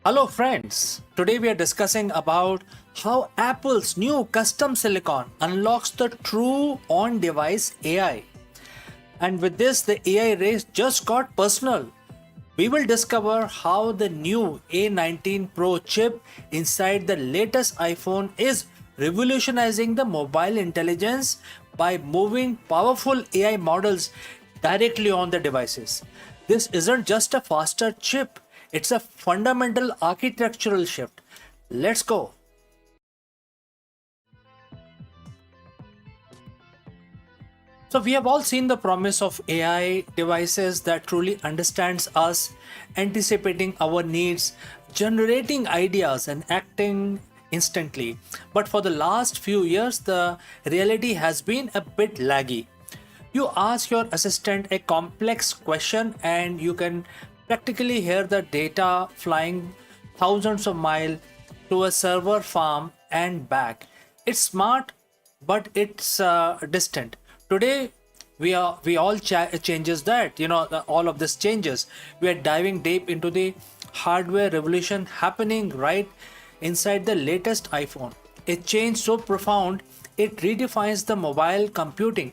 Hello friends, today we are discussing about how Apple's new custom silicon unlocks the true on-device AI. And with this, the AI race just got personal. We will discover how the new A19 Pro chip inside the latest iPhone is revolutionizing the mobile intelligence by moving powerful AI models directly on the devices. This isn't just a faster chip, it's a fundamental architectural shift. Let's go. So we have all seen the promise of AI devices that truly understands us, anticipating our needs, generating ideas and acting instantly. But for the last few years, the reality has been a bit laggy. You ask your assistant a complex question and you can practically hear the data flying thousands of miles to a server farm and back. It's smart, but it's distant. Today, we all changes that. All of this changes. We are diving deep into the hardware revolution happening right inside the latest iPhone. A change so profound it redefines the mobile computing.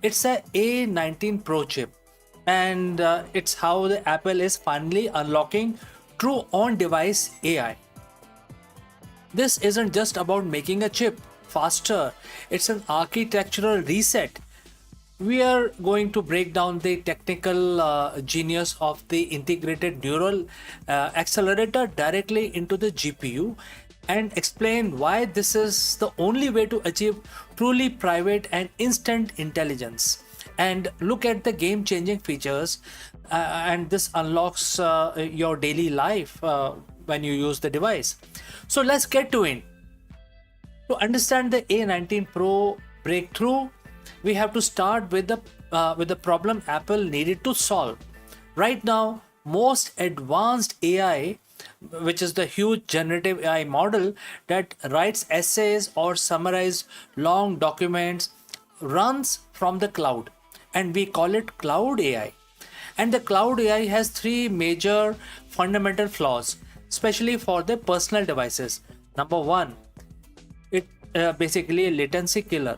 It's a A19 Pro chip, and it's how the Apple is finally unlocking true on-device AI. This isn't just about making a chip faster, it's an architectural reset. We are going to break down the technical genius of the integrated neural accelerator directly into the GPU and explain why this is the only way to achieve truly private and instant intelligence. And look at the game changing features, and this unlocks your daily life when you use the device. So let's get to it. To understand the A19 Pro breakthrough, we have to start with the problem Apple needed to solve. Right now, most advanced AI, which is the huge generative AI model that writes essays or summarize long documents, runs from the cloud, and we call it cloud AI. And the cloud AI has three major fundamental flaws, especially for the personal devices. Number one, it basically a latency killer.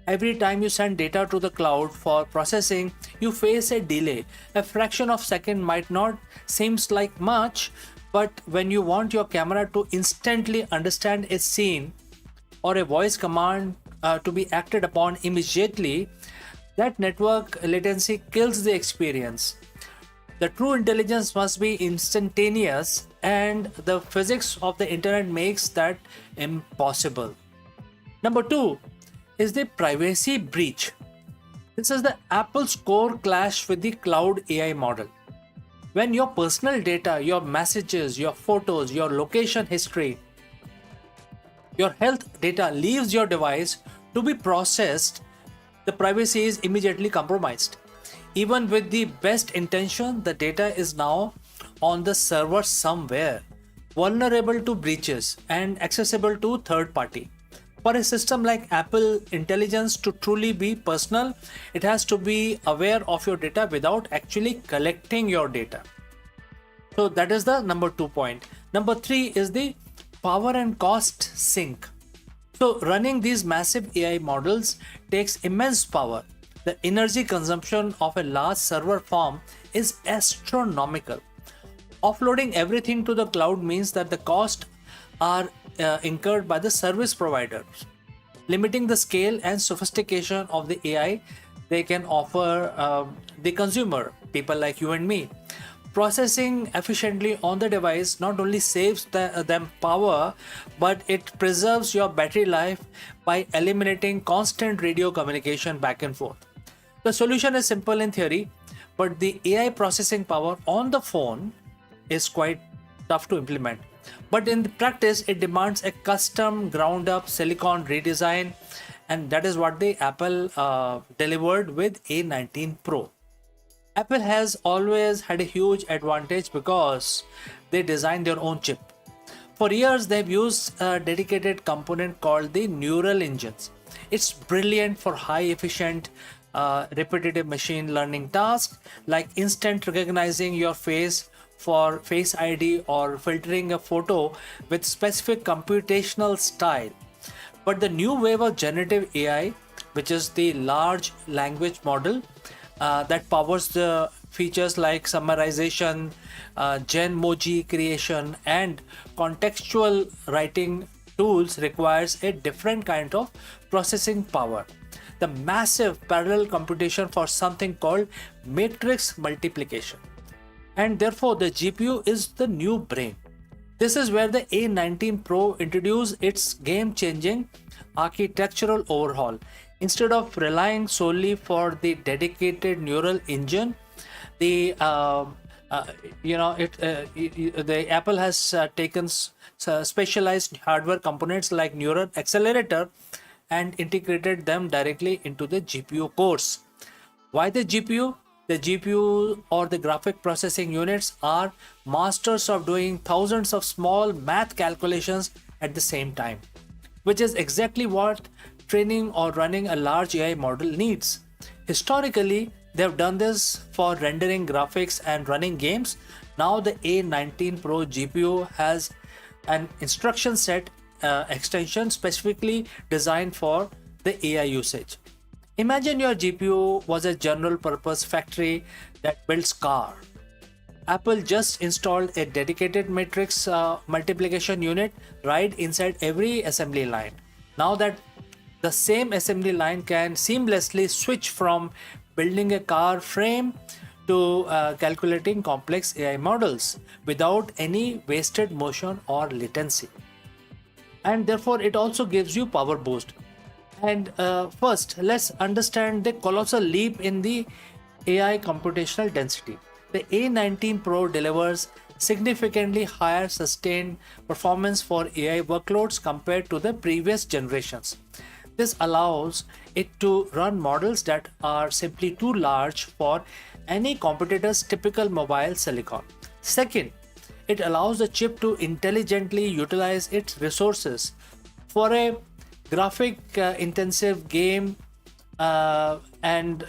Every time you send data to the cloud for processing, you face a delay. A fraction of second might not seems like much, but when you want your camera to instantly understand a scene or a voice command to be acted upon immediately, that network latency kills the experience. The true intelligence must be instantaneous, and the physics of the internet makes that impossible. Number two is the privacy breach. This is the Apple's core clash with the cloud AI model. When your personal data, your messages, your photos, your location history, your health data leaves your device to be processed, the privacy is immediately compromised. Even with the best intention, the data is now on the server somewhere, vulnerable to breaches and accessible to third party. For a system like Apple Intelligence to truly be personal, it has to be aware of your data without actually collecting your data. So that is the number 2 point. Number three is the power and cost sink. So running these massive AI models takes immense power. The energy consumption of a large server farm is astronomical. Offloading everything to the cloud means that the costs are incurred by the service providers, limiting the scale and sophistication of the AI they can offer the consumer, people like you and me. Processing efficiently on the device not only saves them power, but it preserves your battery life by eliminating constant radio communication back and forth. The solution is simple in theory, but the AI processing power on the phone is quite tough to implement. But in practice, it demands a custom ground up silicon redesign, and that is what the Apple delivered with A19 Pro. Apple has always had a huge advantage because they designed their own chip. For years, they've used a dedicated component called the neural engines. It's brilliant for high efficient, repetitive machine learning tasks like instant recognizing your face for Face ID or filtering a photo with specific computational style. But the new wave of generative AI, which is the large language model that powers the features like summarization, Genmoji creation, and contextual writing tools, requires a different kind of processing power. The massive parallel computation for something called matrix multiplication. And therefore, the GPU is the new brain. This is where the A19 Pro introduced its game-changing architectural overhaul. Instead of relying solely for the dedicated neural engine, the the Apple has taken specialized hardware components like Neural Accelerator and integrated them directly into the GPU cores. Why the GPU? The GPU, or the graphic processing units, are masters of doing thousands of small math calculations at the same time, which is exactly what training or running a large AI model needs. Historically, they have done this for rendering graphics and running games. Now the A19 Pro GPU has an instruction set extension specifically designed for the AI usage. Imagine your GPU was a general purpose factory that builds car. Apple just installed a dedicated matrix multiplication unit right inside every assembly line. Now that the same assembly line can seamlessly switch from building a car frame to calculating complex AI models without any wasted motion or latency. And therefore, it also gives you power boost. And first, let's understand the colossal leap in the AI computational density. The A19 Pro delivers significantly higher sustained performance for AI workloads compared to the previous generations. This allows it to run models that are simply too large for any competitor's typical mobile silicon. Second, it allows the chip to intelligently utilize its resources. For a graphic intensive game and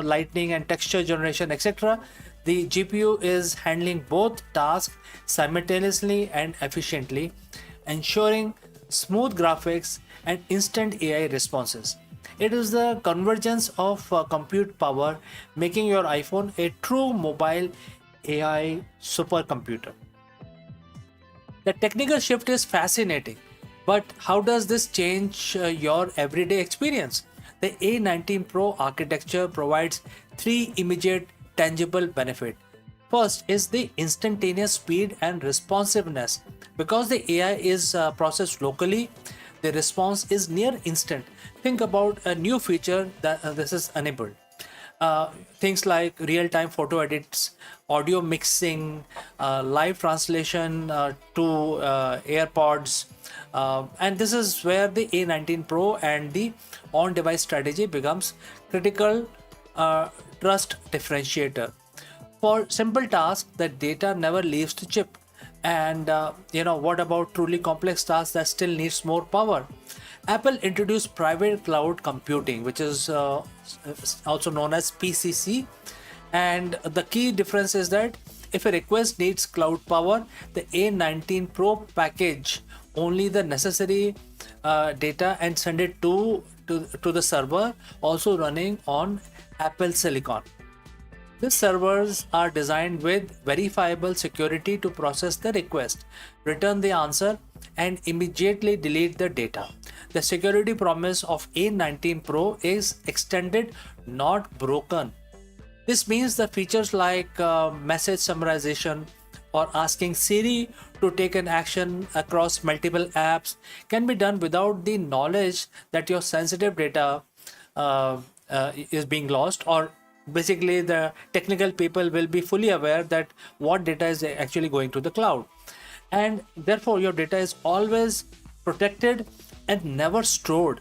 lightning and texture generation, etc., the GPU is handling both tasks simultaneously and efficiently, ensuring smooth graphics and instant AI responses. It is the convergence of compute power, making your iPhone a true mobile AI supercomputer. The technical shift is fascinating, but how does this change your everyday experience? The A19 Pro architecture provides three immediate tangible benefits. First is the instantaneous speed and responsiveness. Because the AI is processed locally, the response is near instant. Think about a new feature that this is enabled. Things like real-time photo edits, audio mixing, live translation to AirPods, and this is where the A19 Pro and the on-device strategy becomes critical trust differentiator. For simple tasks, the data never leaves the chip. And what about truly complex tasks that still needs more power? Apple introduced private cloud computing, which is also known as PCC. And the key difference is that if a request needs cloud power, the A19 Pro package only the necessary data and send it to the server, also running on Apple Silicon. These servers are designed with verifiable security to process the request, return the answer, and immediately delete the data. The security promise of A19 Pro is extended, not broken. This means the features like message summarization or asking Siri to take an action across multiple apps can be done without the knowledge that your sensitive data is being lost, or basically the technical people will be fully aware that what data is actually going to the cloud, and therefore your data is always protected and never stored.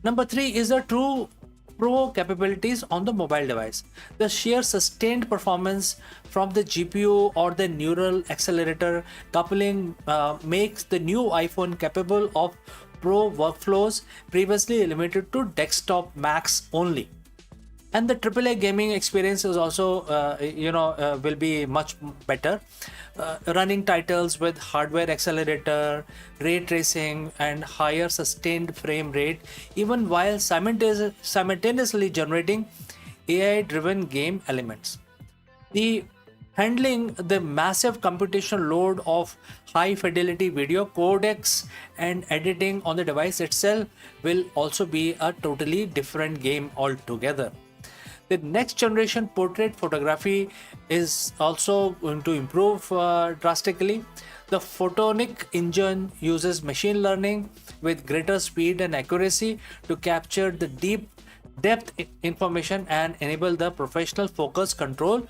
Number three is the true pro capabilities on the mobile device. The sheer sustained performance from the GPU or the neural accelerator coupling makes the new iPhone capable of pro workflows previously limited to desktop Macs only. And the AAA gaming experience is also will be much better, running titles with hardware accelerator, ray tracing, and higher sustained frame rate, even while simultaneously generating AI driven game elements. The handling the massive computational load of high fidelity video codecs and editing on the device itself will also be a totally different game altogether. The next generation portrait photography is also going to improve drastically. The photonic engine uses machine learning with greater speed and accuracy to capture the deep depth information and enable the professional focus control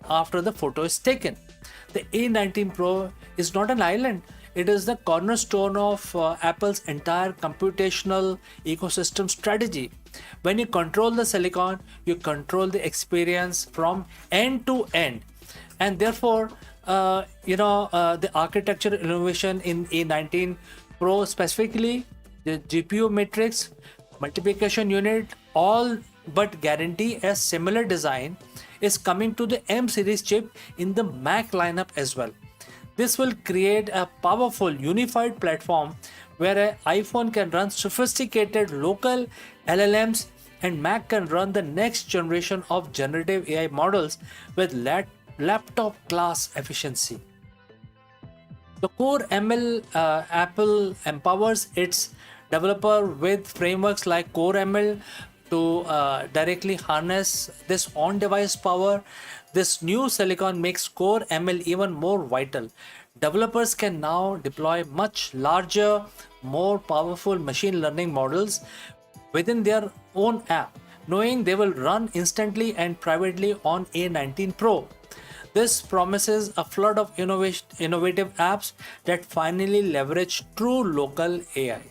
after the photo is taken. The A19 Pro is not an island. It is the cornerstone of Apple's entire computational ecosystem strategy. When you control the silicon, you control the experience from end to end. And therefore, the architecture innovation in A19 Pro, specifically the GPU matrix, multiplication unit, all but guarantee a similar design, is coming to the M series chip in the Mac lineup as well. This will create a powerful unified platform where an iPhone can run sophisticated local LLMs and Mac can run the next generation of generative AI models with laptop class efficiency. The Core ML Apple empowers its developer with frameworks like Core ML to directly harness this on-device power. This new silicon makes Core ML even more vital. Developers can now deploy much larger, more powerful machine learning models within their own app, knowing they will run instantly and privately on A19 Pro. This promises a flood of innovative apps that finally leverage true local AI.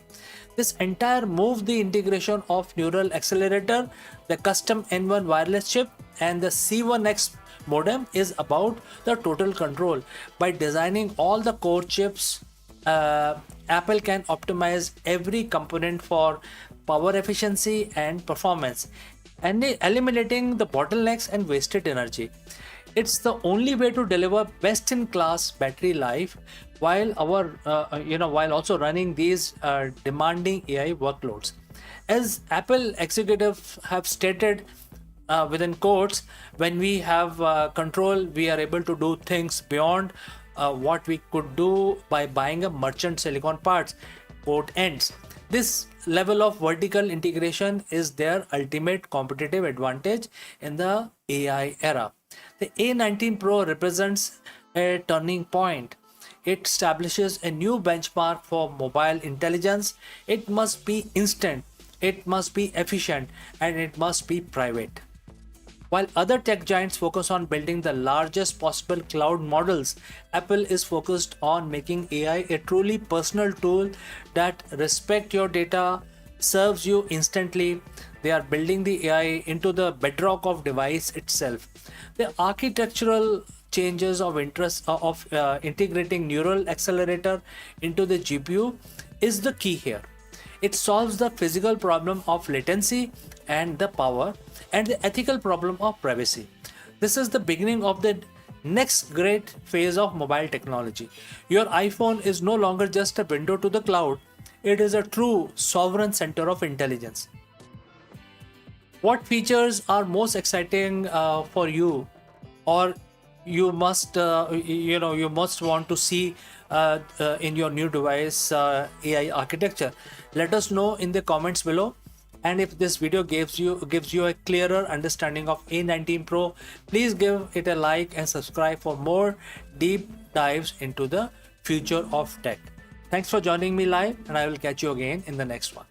This entire move, the integration of Neural Accelerator, the custom N1 wireless chip, and the C1X modem is about the total control. By designing all the core chips, Apple can optimize every component for power efficiency and performance, and eliminating the bottlenecks and wasted energy. It's the only way to deliver best-in-class battery life while while also running these demanding AI workloads. As Apple executives have stated within quotes, when we have control, we are able to do things beyond what we could do by buying a merchant silicon parts. Quote ends. This level of vertical integration is their ultimate competitive advantage in the AI era. The A19 Pro represents a turning point. It establishes a new benchmark for mobile intelligence. It must be instant, it must be efficient, and it must be private. While other tech giants focus on building the largest possible cloud models, Apple is focused on making AI a truly personal tool that respects your data, serves you instantly. They are building the AI into the bedrock of device itself. The architectural changes of interest of integrating neural accelerator into the GPU is the key here. It solves the physical problem of latency and the power, and the ethical problem of privacy. This is the beginning of the next great phase of mobile technology. Your iPhone is no longer just a window to the cloud, it is a true sovereign center of intelligence. What features are most exciting for you, or you must want to see in your new device AI architecture? Let us know in the comments below. And if this video gives you a clearer understanding of A19 Pro, please give it a like and subscribe for more deep dives into the future of tech. Thanks for joining me live, and I will catch you again in the next one.